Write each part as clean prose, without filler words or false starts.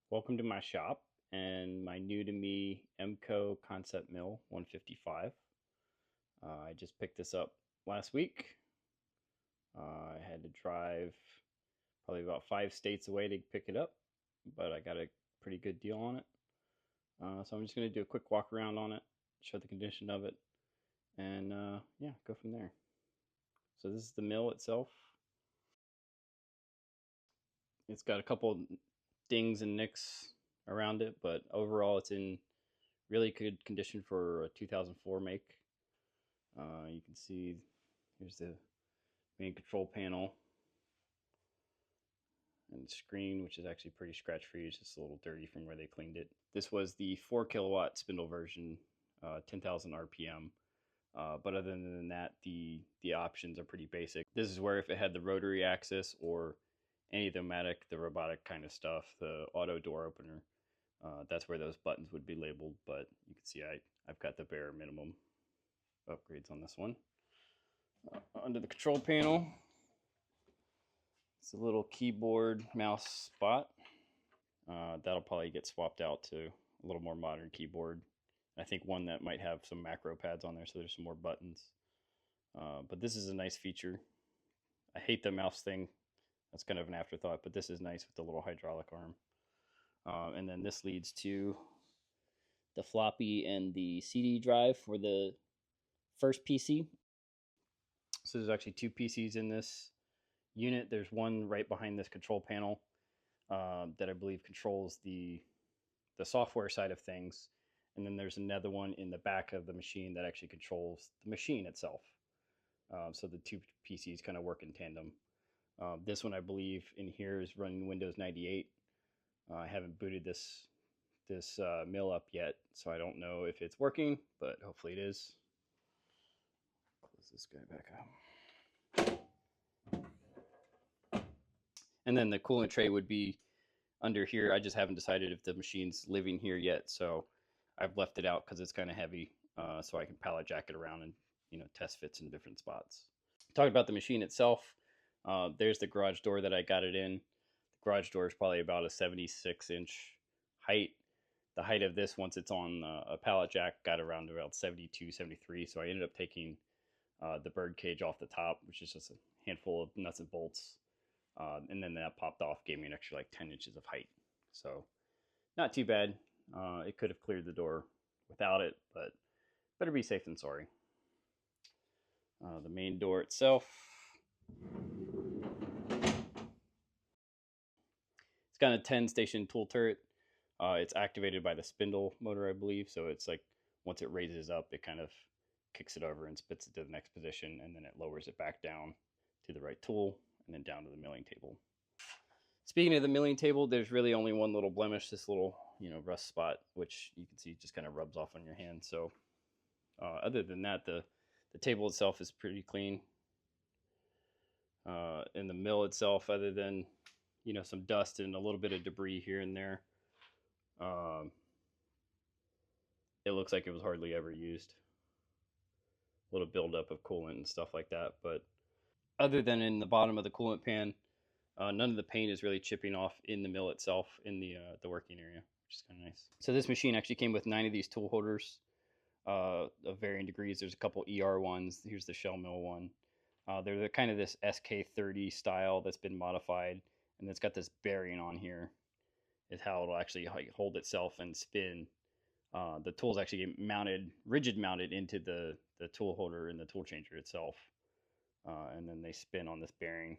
Welcome to my shop and my new to me Emco Concept Mill 155. I just picked this up last week. I had to drive probably about 5 states away to pick it up, but I got a pretty good deal on it. So I'm just going to do a quick walk around on it, show the condition of it, and yeah, go from there. So this is the mill itself. It's got a couple dings and nicks around it, but overall it's in really good condition for a 2004 make. You can see here's the main control panel and the screen, which is actually pretty scratch free. It's just a little dirty from where they cleaned it. This was the 4 kilowatt spindle version, 10,000 RPM. But other than that, the options are pretty basic. This is where if it had the rotary axis or any of the robotic kind of stuff, the auto door opener, that's where those buttons would be labeled. But you can see I've got the bare minimum upgrades on this one. Under the control panel, it's a little keyboard mouse spot. That'll probably get swapped out to a little more modern keyboard. I think one that might have some macro pads on there, so there's some more buttons. But this is a nice feature. I hate the mouse thing. That's kind of an afterthought, but this is nice with the little hydraulic arm. And then this leads to the floppy and the CD drive for the first PC. So there's actually two PCs in this unit. There's one right behind this control panel that I believe controls the software side of things. And then there's another one in the back of the machine that actually controls the machine itself. So the two PCs kind of work in tandem. This one, I believe, in here is running Windows 98. I haven't booted this mill up yet, so I don't know if it's working, but hopefully it is. Close this guy back up. And then the coolant tray would be under here. I just haven't decided if the machine's living here yet, so I've left it out because it's kind of heavy, so I can pallet jack it around and test fits in different spots. Talking about the machine itself, there's the garage door that I got it in. The garage door is probably about a 76-inch height. The height of this, once it's on a pallet jack, got around about 72, 73. So I ended up taking the bird cage off the top, which is just a handful of nuts and bolts. And then that popped off, gave me an extra like 10 inches of height. So not too bad. It could have cleared the door without it, but better be safe than sorry. The main door itself. It's got a 10-station tool turret. It's activated by the spindle motor, I believe. So it's like once it raises up, it kind of kicks it over and spits it to the next position, and then it lowers it back down to the right tool and then down to the milling table. Speaking of the milling table, there's really only one little blemish, this little rust spot, which you can see just kind of rubs off on your hand. So other than that, the table itself is pretty clean. In the mill itself, other than some dust and a little bit of debris here and there, it looks like it was hardly ever used. A little buildup of coolant and stuff like that, but other than in the bottom of the coolant pan, none of the paint is really chipping off in the mill itself in the working area, which is kind of nice. So this machine actually came with 9 of these tool holders of varying degrees. There's a couple ER ones. Here's the shell mill one. They're kind of this SK30 style that's been modified, and it's got this bearing on here. Is how it'll actually hold itself and spin. The tool's actually get mounted, rigid mounted into the tool holder in the tool changer itself, and then they spin on this bearing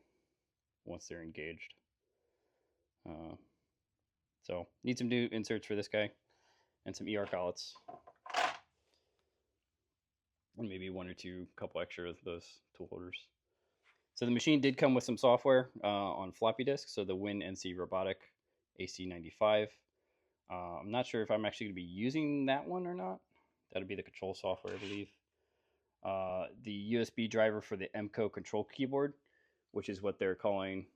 once they're engaged. So need some new inserts for this guy and some ER collets. And maybe one or two couple extra of those tool holders. So the machine did come with some software on floppy disk. So the WinNC Robotic AC95. I'm not sure if I'm actually going to be using that one or not. That'll be the control software, I believe. The USB driver for the Emco control keyboard, which is what they're calling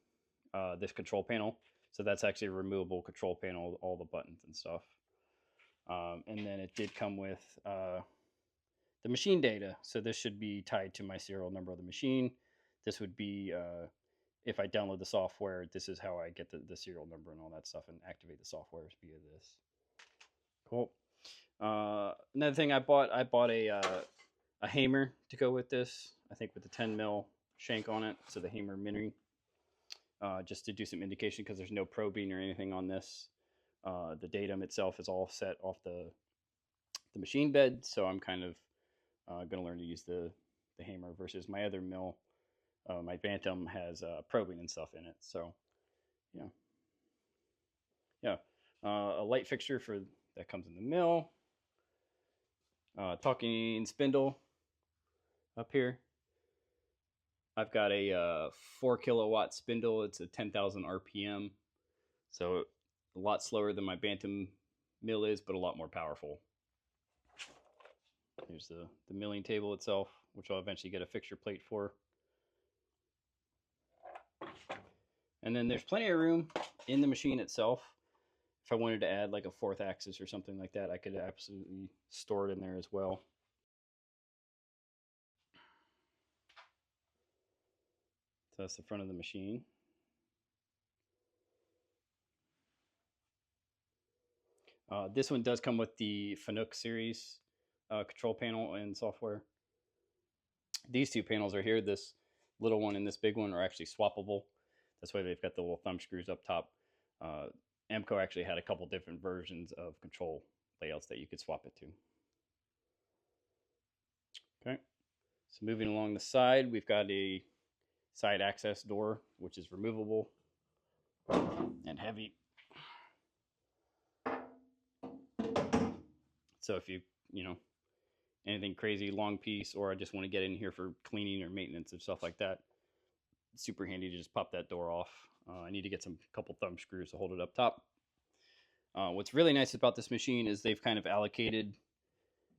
this control panel. So that's actually a removable control panel, all the buttons and stuff. And then it did come with the machine data. So this should be tied to my serial number of the machine. This would be if I download the software, this is how I get the serial number and all that stuff and activate the software via this. Cool. Another thing I bought a hammer to go with this. I think with the 10 mil shank on it, so the hammer mini, just to do some indication because there's no probing or anything on this. The datum itself is all set off the machine bed, so I'm kind of going to learn to use the hammer versus my other mill. My Bantam has probing and stuff in it, so yeah, yeah. A light fixture for that comes in the mill. Talking spindle up here. I've got a 4 kilowatt spindle. It's a 10,000 RPM, so a lot slower than my Bantam mill is, but a lot more powerful. Here's the milling table itself, which I'll eventually get a fixture plate for. And then there's plenty of room in the machine itself. If I wanted to add like a 4th axis or something like that, I could absolutely store it in there as well. So that's the front of the machine. This one does come with the Fanuc series control panel and software. These 2 panels are here. This little one and this big one are actually swappable. That's why they've got the little thumb screws up top. Emco actually had a couple different versions of control layouts that you could swap it to. Okay, so moving along the side, we've got a side access door, which is removable and heavy. So if you anything crazy, long piece, or I just want to get in here for cleaning or maintenance and stuff like that, it's super handy to just pop that door off. I need to get some couple thumb screws to hold it up top. What's really nice about this machine is they've kind of allocated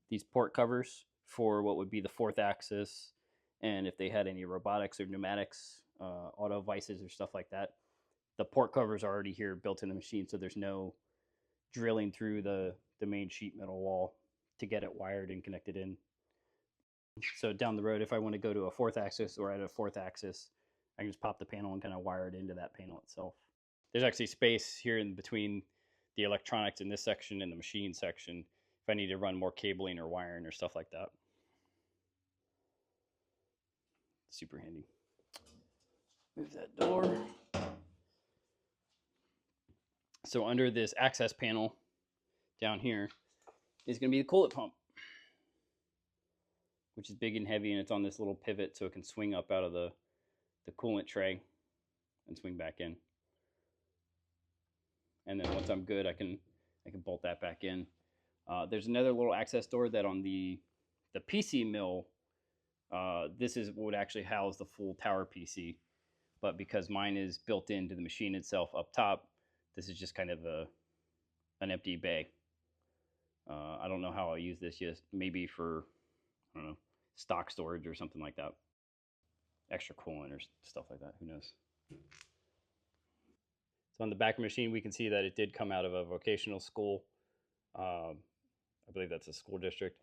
these port covers for what would be the 4th axis, and if they had any robotics or pneumatics, auto vices or stuff like that, the port covers are already here built in the machine, so there's no drilling through the main sheet metal wall to get it wired and connected in. So down the road, if I want to go to a 4th axis or at a 4th axis, I can just pop the panel and kind of wire it into that panel itself. There's actually space here in between the electronics in this section and the machine section if I need to run more cabling or wiring or stuff like that. Super handy. Move that door. So under this access panel down here is going to be the coolant pump, which is big and heavy, and it's on this little pivot so it can swing up out of the coolant tray and swing back in. And then once I'm good, I can bolt that back in. There's another little access door that on the PC mill, this is what would actually house the full tower PC. But because mine is built into the machine itself up top, this is just kind of an empty bay. I don't know how I'll use this yet. Maybe for, I don't know, stock storage or something like that. Extra coolant or stuff like that. Who knows? So on the back of the machine, we can see that it did come out of a vocational school. I believe that's a school district.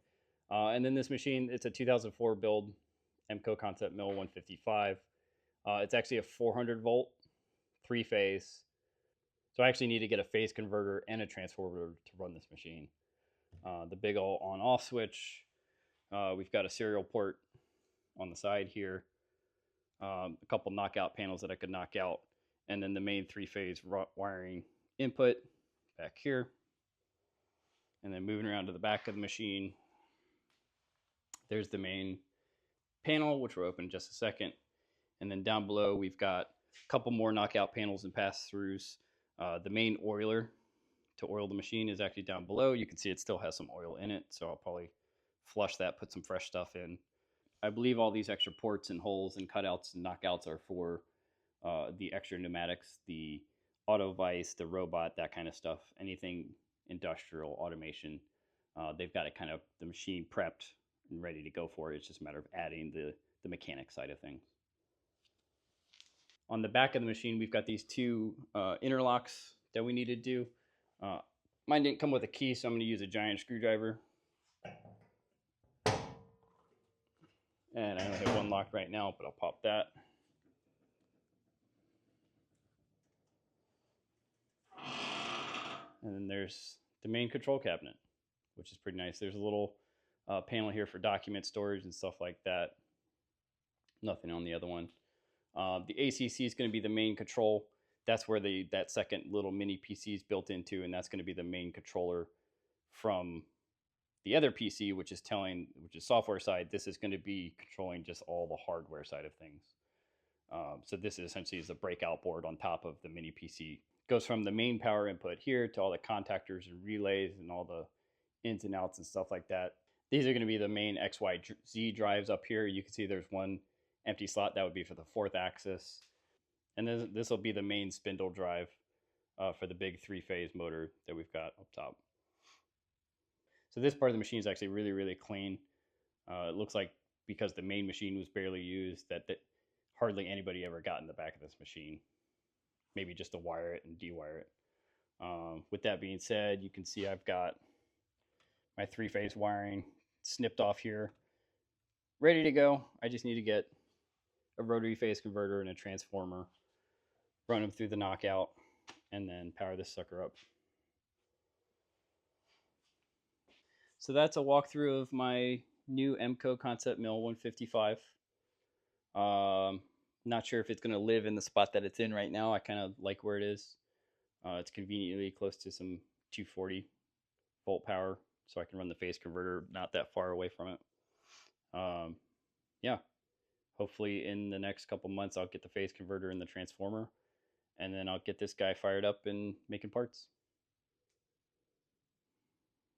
And then this machine, it's a 2004 build, Emco Concept Mill 155. It's actually a 400 volt, 3-phase. So I actually need to get a phase converter and a transformer to run this machine. The big old on-off switch. We've got a serial port on the side here. A couple knockout panels that I could knock out. And then the main 3-phase wiring input back here. And then moving around to the back of the machine, there's the main panel, which we'll open in just a second. And then down below, we've got a couple more knockout panels and pass-throughs. The main oiler to oil the machine is actually down below. You can see it still has some oil in it, so I'll probably flush that, put some fresh stuff in. I believe all these extra ports and holes and cutouts and knockouts are for the extra pneumatics, the auto vice, the robot, that kind of stuff. Anything industrial automation, they've got it kind of the machine prepped and ready to go for it. It's just a matter of adding the mechanic side of things. On the back of the machine, we've got these 2 interlocks that we need to do. Mine didn't come with a key, so I'm going to use a giant screwdriver. And I only have one locked right now, but I'll pop that. And then there's the main control cabinet, which is pretty nice. There's a little panel here for document storage and stuff like that. Nothing on the other one. The ACC is going to be the main control. That's where that second little mini PC is built into, and that's going to be the main controller from the other PC, which is software side. This is going to be controlling just all the hardware side of things. So this is essentially the breakout board on top of the mini PC. Goes from the main power input here to all the contactors and relays and all the ins and outs and stuff like that. These are going to be the main XYZ drives up here. You can see there's one empty slot that would be for the fourth axis. And then this will be the main spindle drive for the big 3-phase motor that we've got up top. So this part of the machine is actually really, really clean. It looks like because the main machine was barely used that hardly anybody ever got in the back of this machine. Maybe just to wire it and dewire it. With that being said, you can see I've got my 3-phase wiring snipped off here, ready to go. I just need to get a rotary phase converter and a transformer, run them through the knockout, and then power this sucker up. So that's a walkthrough of my new Emco Concept Mill 155. Not sure if it's going to live in the spot that it's in right now. I kind of like where it is. It's conveniently close to some 240 volt power, so I can run the phase converter not that far away from it. Yeah, hopefully in the next couple months I'll get the phase converter and the transformer, and then I'll get this guy fired up and making parts.